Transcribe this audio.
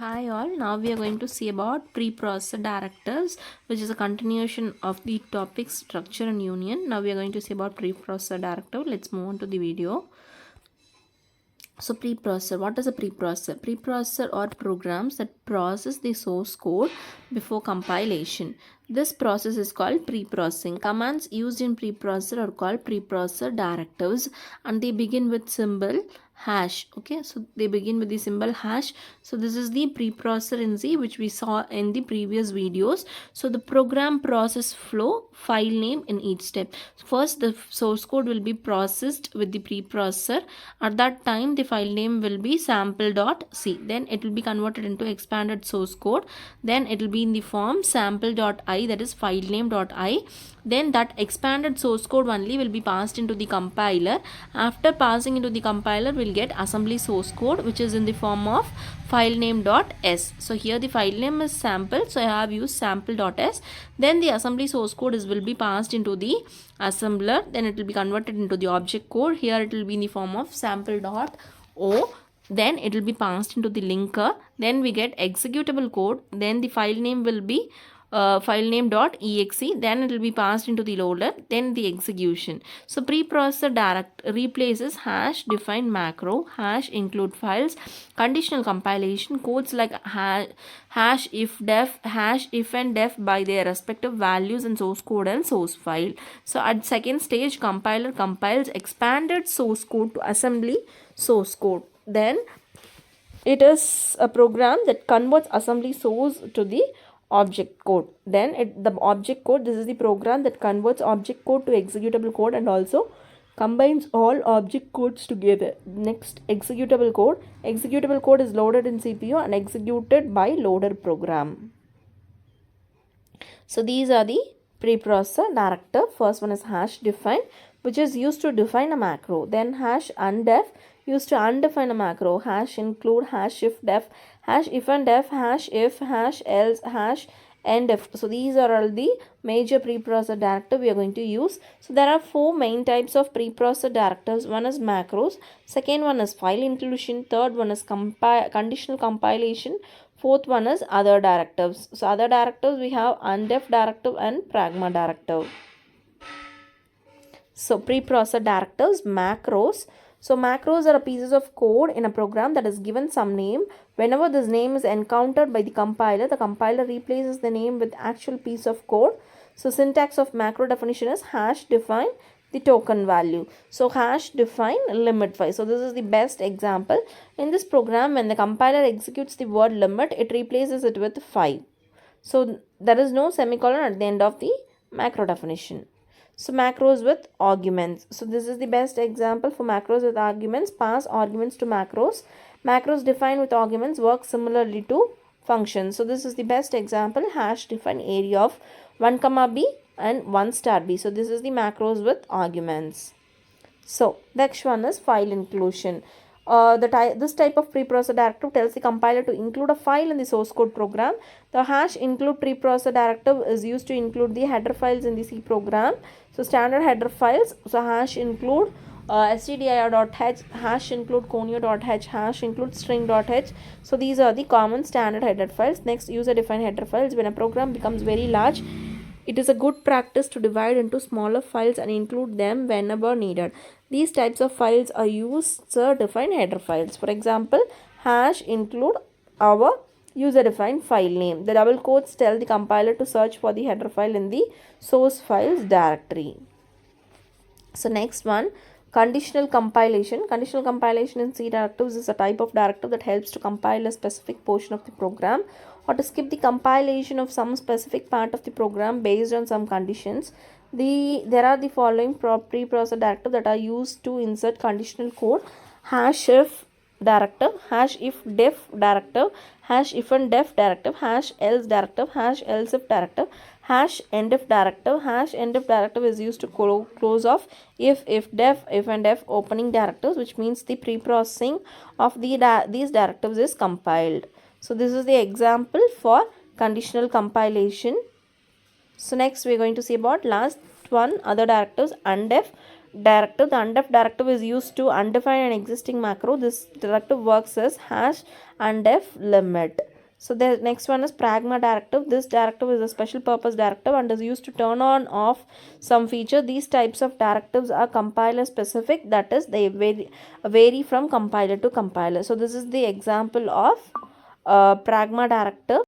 Hi all, now we are going to see about preprocessor directives, which is a continuation of the topic structure and union. Now we are going to see about preprocessor directive. Let's move on to the video. So preprocessor, what is a preprocessor? Preprocessor are programs that process the source code before compilation. This process is called preprocessing. Commands used in preprocessor are called preprocessor directives, and they begin with symbol hash. Okay, so they begin with the symbol hash. So this is the preprocessor in C, which we saw in the previous videos. So the program process flow, file name in each step. First, the source code will be processed with the preprocessor. At that time, the file name will be sample.c. Then it will be converted into expanded source code. Then it will be in the form sample.i, that is file name.i. Then that expanded source code only will be passed into the compiler. After passing into the compiler, we'll get assembly source code, which is in the form of file name.s. So here the file name is sample, so I have used sample.s. Then the assembly source code will be passed into the assembler. Then it will be converted into the object code. Here it will be in the form of sample.o. Then it will be passed into the linker. Then we get executable code. Then the file name will be file name.exe. Then it will be passed into the loader. Then the execution. So preprocessor direct replaces hash define macro, hash include files, conditional compilation, codes like hash if def, hash if and def by their respective values in source code and source file. So at second stage, compiler compiles expanded source code to assembly source code. Then it is a program that converts assembly source to the object code. Then the object code, this is the program that converts object code to executable code and also combines all object codes together. Next, executable code. Executable code is loaded in CPU and executed by loader program. So these are the preprocessor directive. First one is hash define, which is used to define a macro. Then hash undef, used to undefine a macro. Hash include, hash if def, hash if and def, hash if, hash else, hash end if. So these are all the major preprocessor directive we are going to use. So there are four main types of preprocessor directives. One is macros, second one is file inclusion, third one is conditional compilation, fourth one is other directives. So other directives we have undef directive and pragma directive. So preprocessor directives, macros. So macros are pieces of code in a program that is given some name. Whenever this name is encountered by the compiler replaces the name with actual piece of code. So syntax of macro definition is hash define the token value. So hash define limit 5. So this is the best example. In this program, when the compiler executes the word limit, it replaces it with 5. So there is no semicolon at the end of the macro definition. So macros with arguments. So this is the best example for macros with arguments. Pass arguments to macros. Macros defined with arguments work similarly to functions. So this is the best example. Hash define area of 1 comma b and 1 star b. So this is the macros with arguments. So next one is file inclusion. This type of preprocessor directive tells the compiler to include a file in the source code program. The hash include preprocessor directive is used to include the header files in the C program. So standard header files. So hash include stdir.h, hash include conio.h, hash include string.h. So these are the common standard header files. Next, user defined header files. When a program becomes very large, it is a good practice to divide into smaller files and include them whenever needed. These types of files are user-defined header files. For example, hash include our user-defined file name. The double quotes tell the compiler to search for the header file in the source files directory. So next one, conditional compilation. Conditional compilation in C directives is a type of directive that helps to compile a specific portion of the program or to skip the compilation of some specific part of the program based on some conditions. There are the following preprocessor directives that are used to insert conditional code. Hash if directive, hash if def directive, hash if and def directive, hash else directive, hash else if directive, hash end if directive. Hash end if directive is used to close off if def, if and def opening directives, which means the preprocessing of these directives is compiled. So this is the example for conditional compilation. So next we are going to see about last one, other directives, undef directive. The undef directive is used to undefine an existing macro. This directive works as hash undef limit. So the next one is pragma directive. This directive is a special purpose directive and is used to turn on off some feature. These types of directives are compiler specific, that is they vary from compiler to compiler. So this is the example of pragma directive.